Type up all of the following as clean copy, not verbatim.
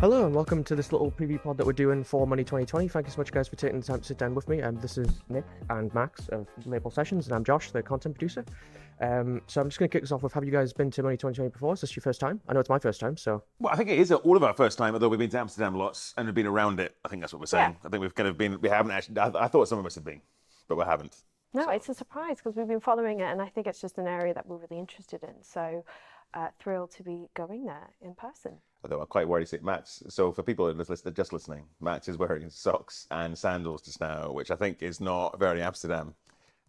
Hello and welcome to this little preview pod that we're doing for Money 2020. Thank you so much, guys, for taking the time to sit down with me. This is Nick and Max of Label Sessions, and I'm Josh, the content producer. So I'm just going to kick this off with, have you guys been to Money 2020 before? Is this your first time? I know it's my first time, so... Well, I think it is all of our first time, although we've been to Amsterdam lots and we've been around it. I think that's what we're saying. Yeah. I think we've kind of been, we haven't actually, I thought some of us had been, but we haven't. No, it's a surprise because we've been following it, and I think it's just an area that we're really interested in. So thrilled to be going there in person. Although I'm quite worried to see Max. So for people who are just listening, Max is wearing socks and sandals just now, which I think is not very Amsterdam.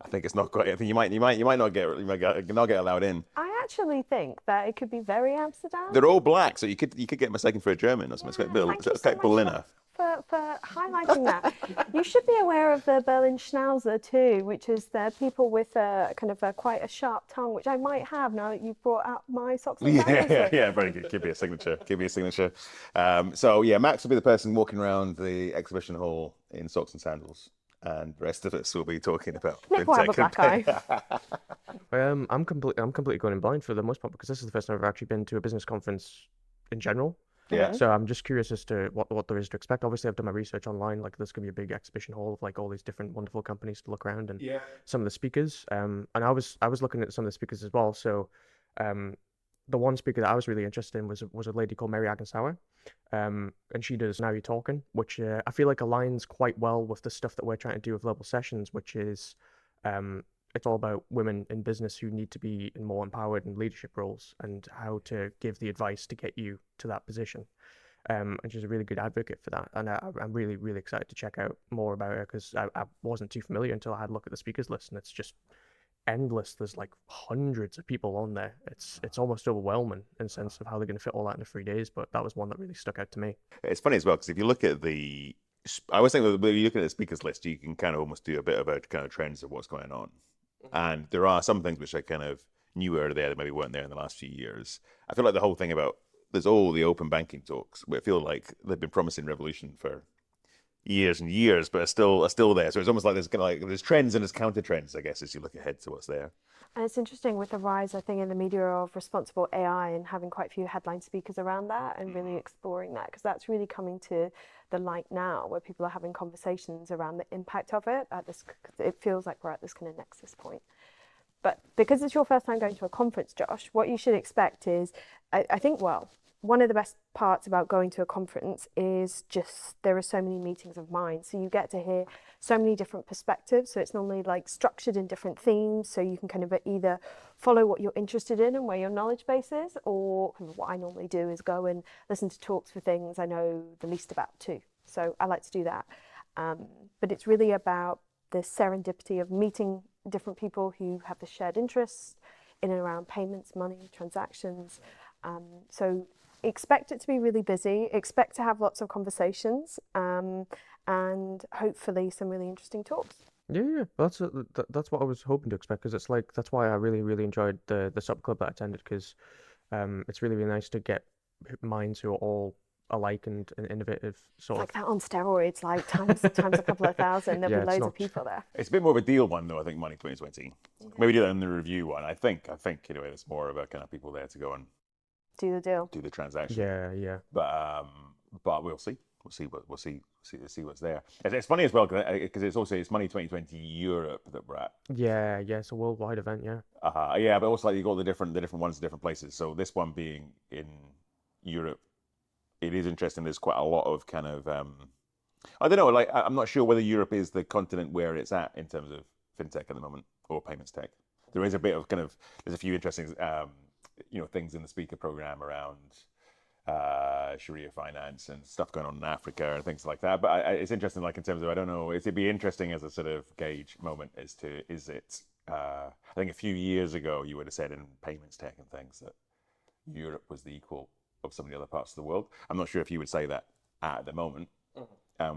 I think it's not quite. I think you might not get allowed in. I actually think that it could be very Amsterdam. They're all black, so you could get mistaken for a German or something. Yeah, It's quite Berliner. For highlighting that. You should be aware of the Berlin Schnauzer too, which is the people with a kind of quite a sharp tongue, which I might have now that you've brought out my socks and sandals. Yeah, very good. Give me a signature. So yeah, Max will be the person walking around the exhibition hall in socks and sandals, and the rest of us will be talking about Nick will have a black eye. I'm completely going in blind for the most part, because this is the first time I've actually been to a business conference in general. Yeah. So I'm just curious as to what there is to expect. Obviously, I've done my research online. Like, there's going to be a big exhibition hall of like all these different wonderful companies to look around, and some of the speakers. And I was looking at some of the speakers as well. So, the one speaker that I was really interested in was a lady called Mary Agensauer, and she does Now You're Talking, which I feel like aligns quite well with the stuff that we're trying to do with Global Sessions, which is it's all about women in business who need to be in more empowered and leadership roles, and how to give the advice to get you to that position. And she's a really good advocate for that. And I'm really, really excited to check out more about her, because I wasn't too familiar until I had a look at the speakers list, and it's just endless. There's like hundreds of people on there. It's almost overwhelming in the sense of how they're going to fit all that into 3 days. But that was one that really stuck out to me. It's funny as well, because if you look at I always think that when you look at the speakers list, you can kind of almost do a bit of a kind of trends of what's going on. And there are some things which I kind of knew were there that maybe weren't there in the last few years. I feel like the whole thing about there's all the open banking talks, where I feel like they've been promising revolution for years and years, but are still there. So it's almost like there's trends and there's counter trends, I guess, as you look ahead to what's there. And it's interesting with the rise, I think, in the media of responsible AI, and having quite a few headline speakers around that and really exploring that, because that's really coming to the light now, where people are having conversations around the impact of it. It feels like we're at this kind of nexus point. But because it's your first time going to a conference, Josh, what you should expect is, I think, one of the best parts about going to a conference is just there are so many meetings of minds. So you get to hear so many different perspectives. So it's normally like structured in different themes. So you can kind of either follow what you're interested in and where your knowledge base is, or kind of what I normally do is go and listen to talks for things I know the least about too. So I like to do that. But it's really about the serendipity of meeting different people who have the shared interests in and around payments, money, transactions. So expect it to be really busy, expect to have lots of conversations, and hopefully some really interesting talks. Yeah, that's what I was hoping to expect, because it's like, that's why I really, really enjoyed the sub club that I attended, because it's really, really nice to get minds who are all alike and innovative. Sort like that on steroids, like times a couple of thousand. There'll be loads of people there. It's a bit more of a deal one, though, I think, Money 2020. Maybe do that in the review one. I think anyway, it's more of a kind of people there to go and do the deal, do the transaction. Yeah. But we'll see. We'll see what's there. It's funny as well, because it's Money 2020 Europe that we're at. Yeah, it's a worldwide event. Yeah. Yeah, but also like you got the different ones in different places. So this one being in Europe, it is interesting. There's quite a lot of kind of I don't know. Like, I'm not sure whether Europe is the continent where it's at in terms of fintech at the moment, or payments tech. There is a bit of there's a few interesting things in the speaker program around Sharia finance and stuff going on in Africa and things like that. But it's interesting, like in terms of, I don't know, it'd be interesting as a sort of gauge moment as to, is it, I think a few years ago you would have said in payments tech and things that Europe was the equal of some of the other parts of the world. I'm not sure if you would say that at the moment,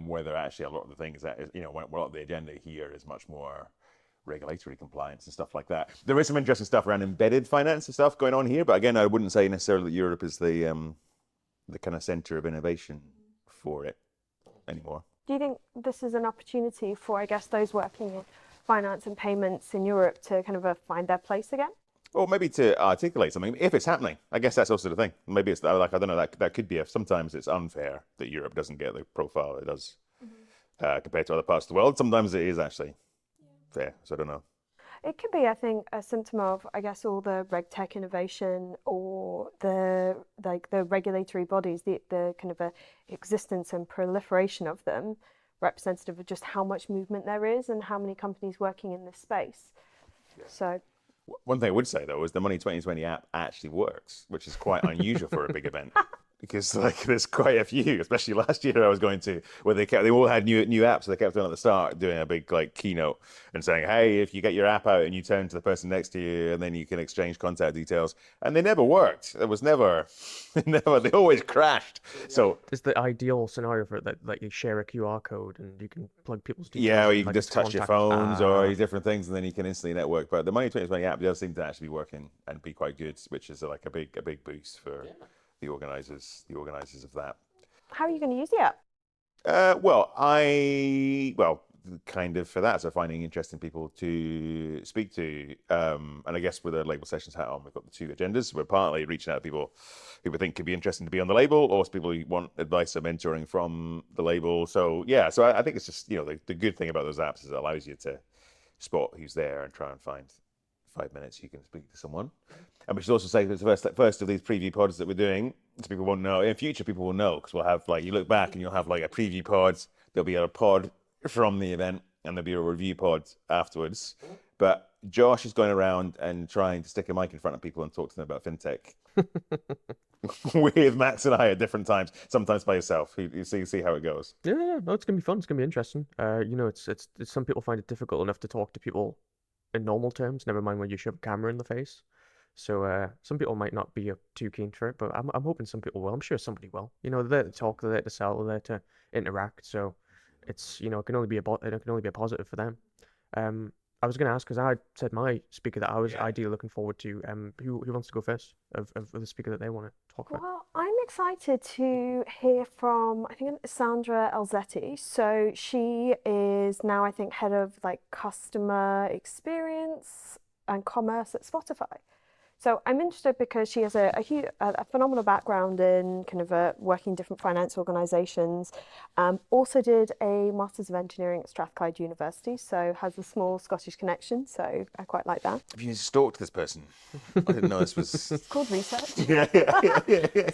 whether actually a lot of the things that, a lot of the agenda here is much more regulatory compliance and stuff like that. There is some interesting stuff around embedded finance and stuff going on here, but again, I wouldn't say necessarily that Europe is the kind of center of innovation for it anymore. Do you think this is an opportunity for, I guess, those working in finance and payments in Europe to kind of find their place again? Or maybe to articulate something if it's happening. I guess that's also the thing. Maybe it's like, I don't know, that could be sometimes it's unfair that Europe doesn't get the profile it does compared to other parts of the world. Sometimes it is actually fair. So I don't know. It could be, I think, a symptom of, I guess, all the reg tech innovation or the regulatory bodies, the kind of existence and proliferation of them, representative of just how much movement there is and how many companies working in this space. Yeah. So one thing I would say though is the Money 2020 app actually works, which is quite unusual for a big event. Because like there's quite a few, especially last year I was going to, where they all had new apps. So they kept on at the start doing a big like keynote and saying, hey, if you get your app out and you turn to the person next to you and then you can exchange contact details. And they never worked. It was never, they always crashed. So it's the ideal scenario for it, that like you share a QR code and you can plug people's details. Yeah, or you in, can like, just touch your contact. phones or different things and then you can instantly network. But the Money 2020 app does seem to actually be working and be quite good, which is like a big boost for the organizers of that. How are you going to use the app? Kind of for that. So finding interesting people to speak to, and I guess with a label sessions hat on, we've got the two agendas. We're partly reaching out to people who we think could be interesting to be on the label, or people who want advice or mentoring from the label. So yeah, so I think it's just, you know, the good thing about those apps is it allows you to spot who's there and try and find 5 minutes you can speak to someone. And we should also say that the first of these preview pods that we're doing, so people won't know. In future, people will know because we'll have like, you look back and you'll have like a preview pods. There'll be a pod from the event and there'll be a review pod afterwards. But Josh is going around and trying to stick a mic in front of people and talk to them about fintech with Max and I at different times, sometimes by yourself. You see how it goes. Yeah, no, it's gonna be fun. It's gonna be interesting. You know, it's some people find it difficult enough to talk to people in normal terms, never mind when you shove a camera in the face. So some people might not be too keen for it, but I'm hoping some people will. I'm sure somebody will. You know, they're there to talk, they're there to sell, they're there to interact. So it's, you know, it can only be a positive for them. I was going to ask, because I said my speaker that I was ideally looking forward to. Who wants to go first of the speaker that they want to talk about? Well, I'm excited to hear from, I think it's Sandra Elzetti. So she is now, I think, head of like customer experience and commerce at Spotify. So I'm interested because she has a phenomenal background in kind of working in different finance organisations. Also did a Masters of Engineering at Strathclyde University, so has a small Scottish connection. So I quite like that. Have you stalked this person? I didn't know this was. It's called research. Yeah.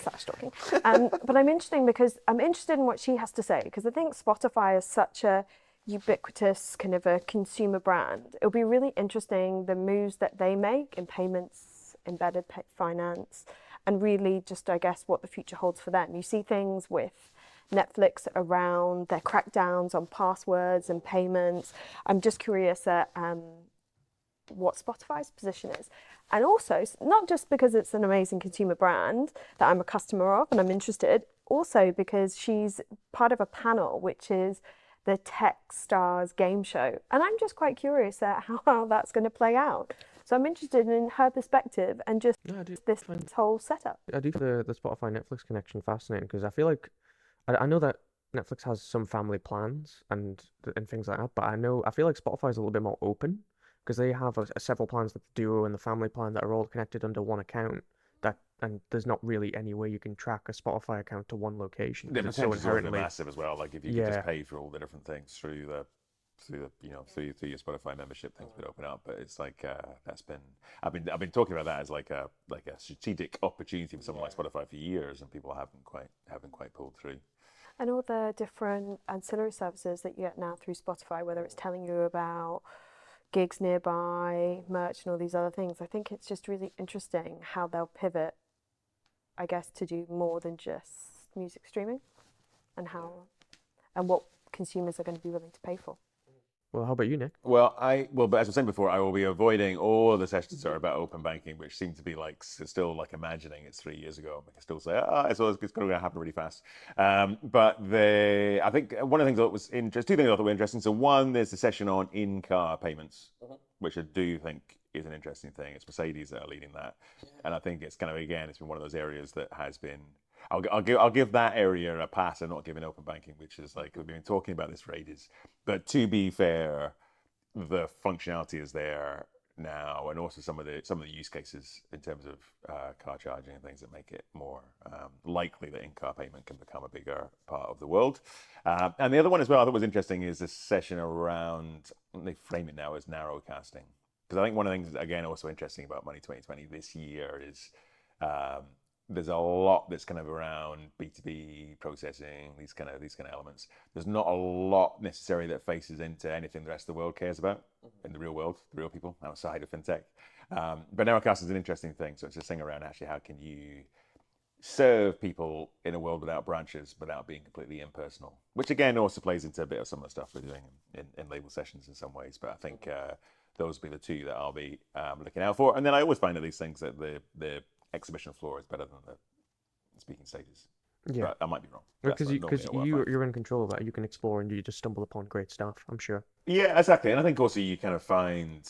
Slash stalking. But I'm interested in what she has to say, because I think Spotify is such a ubiquitous kind of a consumer brand. It'll be really interesting the moves that they make in payments, embedded finance, and really just, I guess, what the future holds for them. You see things with Netflix around their crackdowns on passwords and payments. I'm just curious at what Spotify's position is. And also, not just because it's an amazing consumer brand that I'm a customer of and I'm interested, also because she's part of a panel which is the Tech Stars game show. And I'm just quite curious at how that's going to play out. So I'm interested in her perspective and just this whole setup. I do find the Spotify Netflix connection fascinating, because I feel like I know that Netflix has some family plans and things like that, but I feel like Spotify is a little bit more open, because they have several plans, like the Duo and the Family plan, that are all connected under one account. And there's not really any way you can track a Spotify account to one location. The It's so potential is inherently massive as well. Like if you could just pay for all the different things through your Spotify membership, things would open up. But it's like I've been talking about that as like a strategic opportunity for someone like Spotify for years, and people haven't quite pulled through. And all the different ancillary services that you get now through Spotify, whether it's telling you about gigs nearby, merch, and all these other things, I think it's just really interesting how they'll pivot, I guess, to do more than just music streaming, and what consumers are going to be willing to pay for. Well, how about you, Nick? But as I was saying before, I will be avoiding all the sessions that are about open banking, which seem to be like still like imagining it's 3 years ago. I can still say, it's going to happen really fast. But I think one of the things that was interesting, two things I thought were interesting. So one, there's a session on in-car payments, which I do think is an interesting thing. It's Mercedes that are leading that, and I think it's kind of, again, it's been one of those areas that has been. I'll give that area a pass and not giving open banking, which is like, we've been talking about this for ages. But to be fair, the functionality is there now, and also some of the use cases in terms of car charging and things that make it more likely that in-car payment can become a bigger part of the world. And the other one as well I thought was interesting is this session around, they frame it now as narrowcasting, because I think one of the things again also interesting about Money 2020 this year is there's a lot that's kind of around B2B processing, these kind of elements. There's not a lot necessarily that faces into anything the rest of the world cares about in the real world, the real people outside of fintech. But narrowcast is an interesting thing. So it's this thing around actually how can you serve people in a world without branches, without being completely impersonal, which again also plays into a bit of some of the stuff we're doing in label sessions in some ways. But I think those will be the two that I'll be looking out for. And then I always find at these things that the exhibition floor is better than the speaking stages. Yeah, but I might be wrong. Because you're in control of that. You can explore and you just stumble upon great stuff, I'm sure. Yeah, exactly. And I think also you kind of find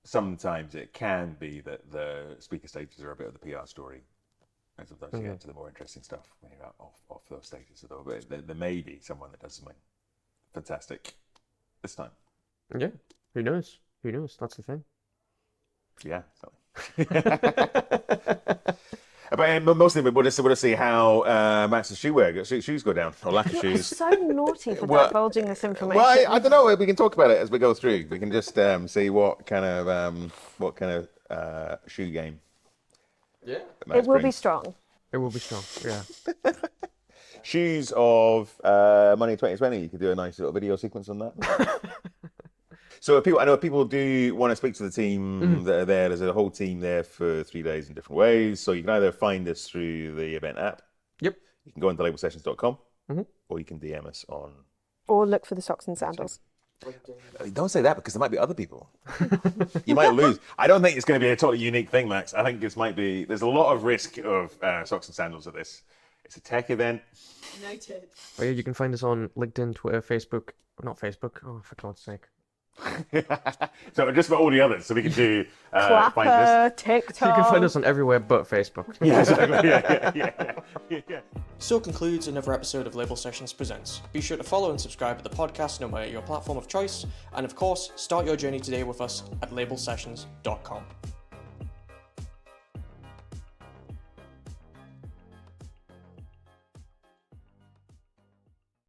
sometimes it can be that the speaker stages are a bit of the PR story, and sometimes you get into the more interesting stuff when you're out off those stages. But there may be someone that does something fantastic this time. Yeah, who knows? Who knows? That's the thing. Yeah, exactly. But mostly we'll just see how Max's shoes go down, or lack of shoes. So naughty for divulging this information. Well, I don't know. We can talk about it as we go through. We can just see what kind of shoe game. Yeah, it will be strong. It will be strong. Yeah. Shoes of Money 2020. You could do a nice little video sequence on that. So I know people do want to speak to the team that are there. There's a whole team there for 3 days in different ways. So you can either find us through the event app. Yep. You can go into labelsessions.com, or you can DM us on. Or look for the socks and sandals. Don't say that, because there might be other people. You might lose. I don't think it's going to be a totally unique thing, Max. I think there's a lot of risk of socks and sandals at this. It's a tech event. Noted. Oh yeah, you can find us on LinkedIn, Twitter, Facebook. Not Facebook. Oh, for God's sake. So just for all the others, so we can do Clapper, find us. TikTok. You can find us on everywhere but Facebook. Yeah, exactly. Yeah. So concludes another episode of Label Sessions Presents. Be sure to follow and subscribe to the podcast no matter your platform of choice, and of course, start your journey today with us at labelsessions.com.